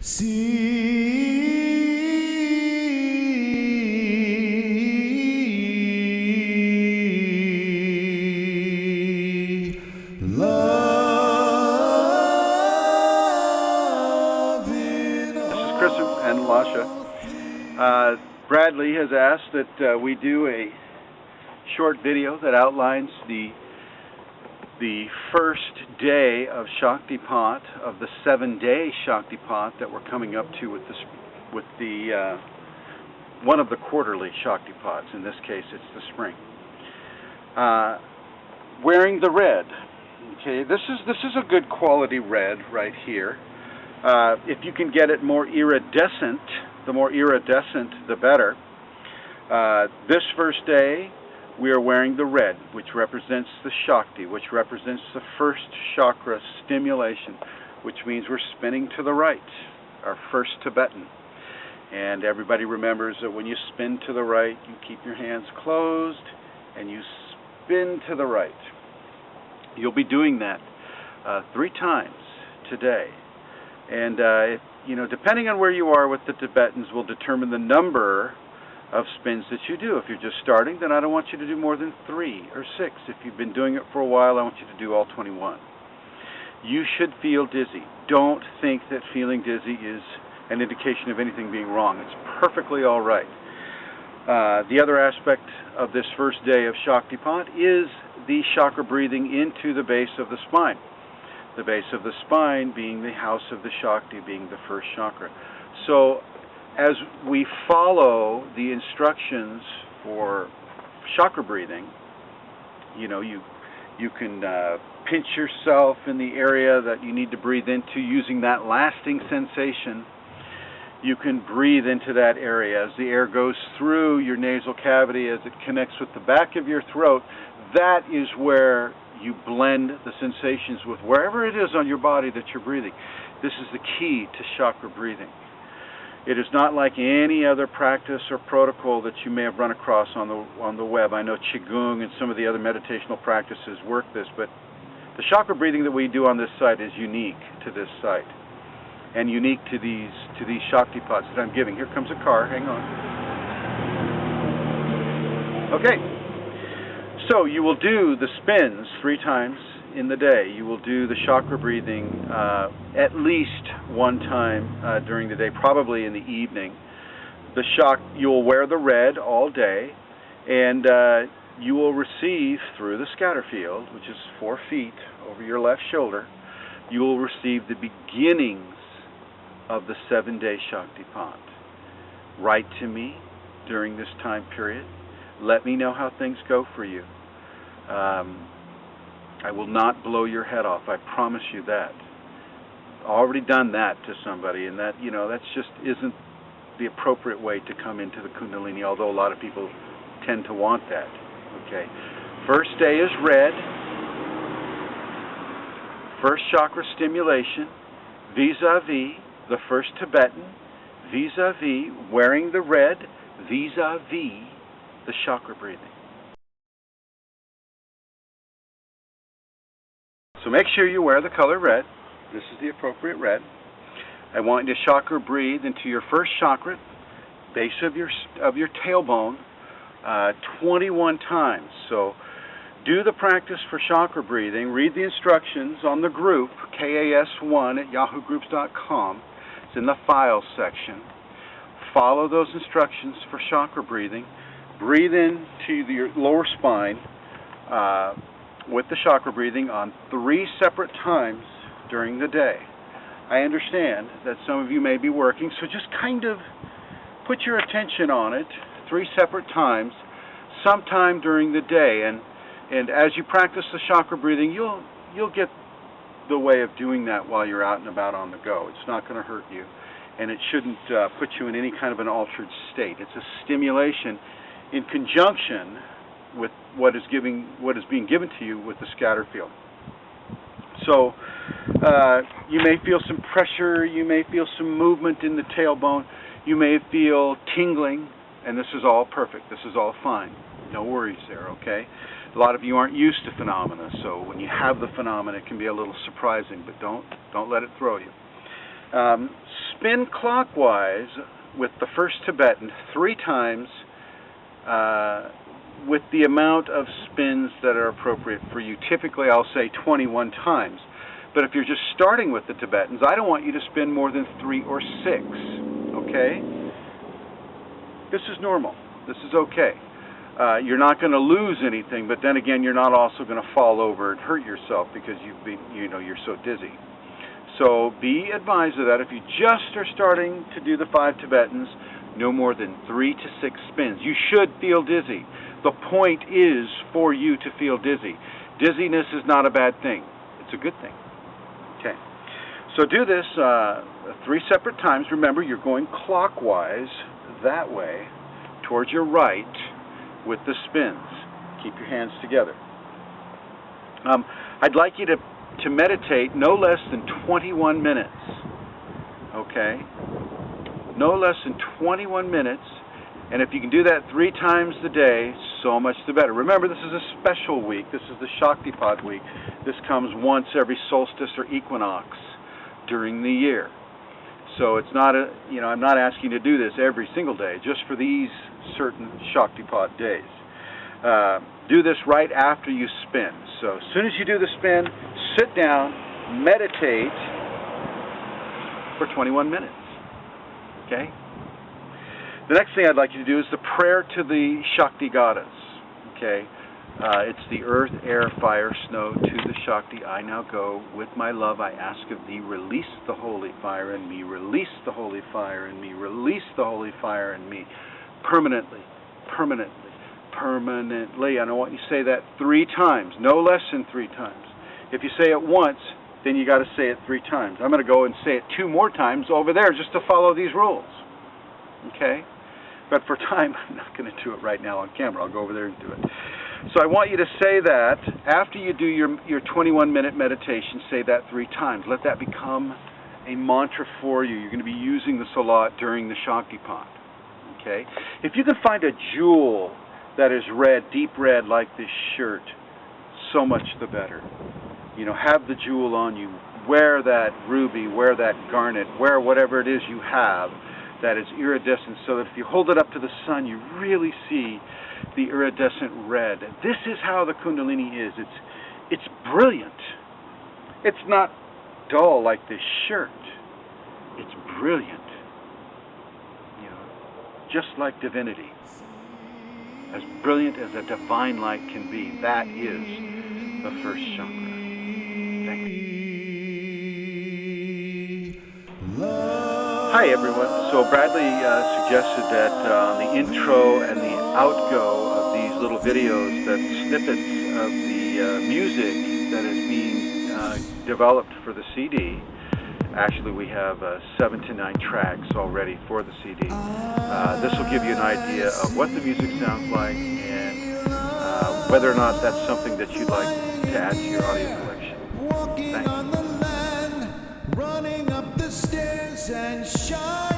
Chrism and Lasha. Bradley has asked that we do a short video that outlines the first day of Shaktipat, of the 7-day Shaktipat that we're coming up to with the one of the quarterly Shaktipats. In this case, it's the spring. Wearing the red. Okay, this is a good quality red right here. If you can get it more iridescent, the more iridescent, the better. This first day, we are wearing the red, which represents the Shakti, which represents the first chakra stimulation, which means we're spinning to the right, our first Tibetan. And everybody remembers that when you spin to the right, you keep your hands closed and you spin to the right. You'll be doing that 3 times today. And depending on where you are with the Tibetans will determine the number of spins that you do. If you're just starting, then I don't want you to do more than 3 or 6. If you've been doing it for a while, I want you to do all 21. You should feel dizzy. Don't think that feeling dizzy is an indication of anything being wrong. It's perfectly all right. The other aspect of this first day of Shaktipat is the chakra breathing into the base of the spine. The base of the spine being the house of the Shakti, being the first chakra. So as we follow the instructions for chakra breathing, you can pinch yourself in the area that you need to breathe into using that lasting sensation. You can breathe into that area as the air goes through your nasal cavity, as it connects with the back of your throat. That is where you blend the sensations with wherever it is on your body that you're breathing. This is the key to chakra breathing. It is not like any other practice or protocol that you may have run across on the web. I know Qigong and some of the other meditational practices work this, but the chakra breathing that we do on this site is unique to this site and unique to these Shaktipats that I'm giving. Here comes a car. Hang on. Okay. So you will do the spins 3 times in the day. You will do the chakra breathing at least 1 time during the day, probably in the evening. You will wear the red all day, and you will receive through the scatter field, which is 4 feet over your left shoulder, you will receive the beginnings of the 7-day Shaktipat. Write to me during this time period. Let me know how things go for you. I will not blow your head off. I promise you that. Already done that to somebody, and that just isn't the appropriate way to come into the Kundalini, although a lot of people tend to want that. Okay. First day is red. First chakra stimulation, vis-a-vis the first Tibetan, vis-a-vis wearing the red, vis-a-vis the chakra breathing. So make sure you wear the color red. This is the appropriate red. I want you to chakra breathe into your first chakra, base of your tailbone, 21 times. So do the practice for chakra breathing. Read the instructions on the group, kas1@yahoogroups.com. It's in the files section. Follow those instructions for chakra breathing. Breathe into your lower spine with the chakra breathing on 3 separate times during the day. I understand that some of you may be working, so just kind of put your attention on it 3 separate times sometime during the day. And as you practice the chakra breathing, you'll get the way of doing that while you're out and about on the go. It's not going to hurt you, and it shouldn't put you in any kind of an altered state. It's a stimulation in conjunction with what is being given to you with the scatter field. So you may feel some pressure, you may feel some movement in the tailbone, you may feel tingling, and this is all perfect, this is all fine. No worries there, okay? A lot of you aren't used to phenomena, so when you have the phenomena, it can be a little surprising, but don't let it throw you. spin clockwise with the first Tibetan 3 times with the amount of spins that are appropriate for you. Typically, I'll say 21 times. But if you're just starting with the Tibetans, I don't want you to spin more than 3 or 6, okay? This is normal. This is okay. You're not going to lose anything, but then again, you're not also going to fall over and hurt yourself because you're so dizzy. So be advised of that. If you just are starting to do the 5 Tibetans, no more than 3 to 6 spins. You should feel dizzy. The point is for you to feel dizzy. Dizziness is not a bad thing. It's a good thing. Okay. So do this 3 separate times. Remember, you're going clockwise that way towards your right with the spins. Keep your hands together. I'd like you to meditate no less than 21 minutes. Okay? No less than 21 minutes. And if you can do that 3 times a day, so much the better. Remember, this is a special week. This is the Shaktipat week. This comes once every solstice or equinox during the year. So it's not I'm not asking you to do this every single day, just for these certain Shaktipat days. Do this right after you spin. So as soon as you do the spin, sit down, meditate for 21 minutes. Okay? The next thing I'd like you to do is the prayer to the Shakti goddess. Okay? It's the earth, air, fire, snow, to the Shakti I now go. With my love I ask of thee, release the holy fire in me, release the holy fire in me, release the holy fire in me, permanently, permanently, permanently. And I want you to say that 3 times, no less than 3 times. If you say it once, then you got to say it 3 times. I'm going to go and say it 2 more times over there just to follow these rules. Okay? But for time, I'm not going to do it right now on camera. I'll go over there and do it. So I want you to say that after you do your 21-minute meditation, say that 3 times. Let that become a mantra for you. You're going to be using this a lot during the Shaktipat. Okay? If you can find a jewel that is red, deep red like this shirt, so much the better. Have the jewel on you. Wear that ruby, wear that garnet, wear whatever it is you have that is iridescent, so that if you hold it up to the sun, you really see the iridescent red. This is how the Kundalini is. It's brilliant. It's not dull like this shirt. It's brilliant. Just like divinity. As brilliant as a divine light can be, that is the first chakra. Thank you. Hi everyone. So Bradley suggested that on the intro and the outgo of these little videos, that snippets of the music that is being developed for the CD. Actually, we have 7 to 9 tracks already for the CD. This will give you an idea of what the music sounds like and whether or not that's something that you'd like to add to your audio collection. Thanks. Running up the stairs and shine.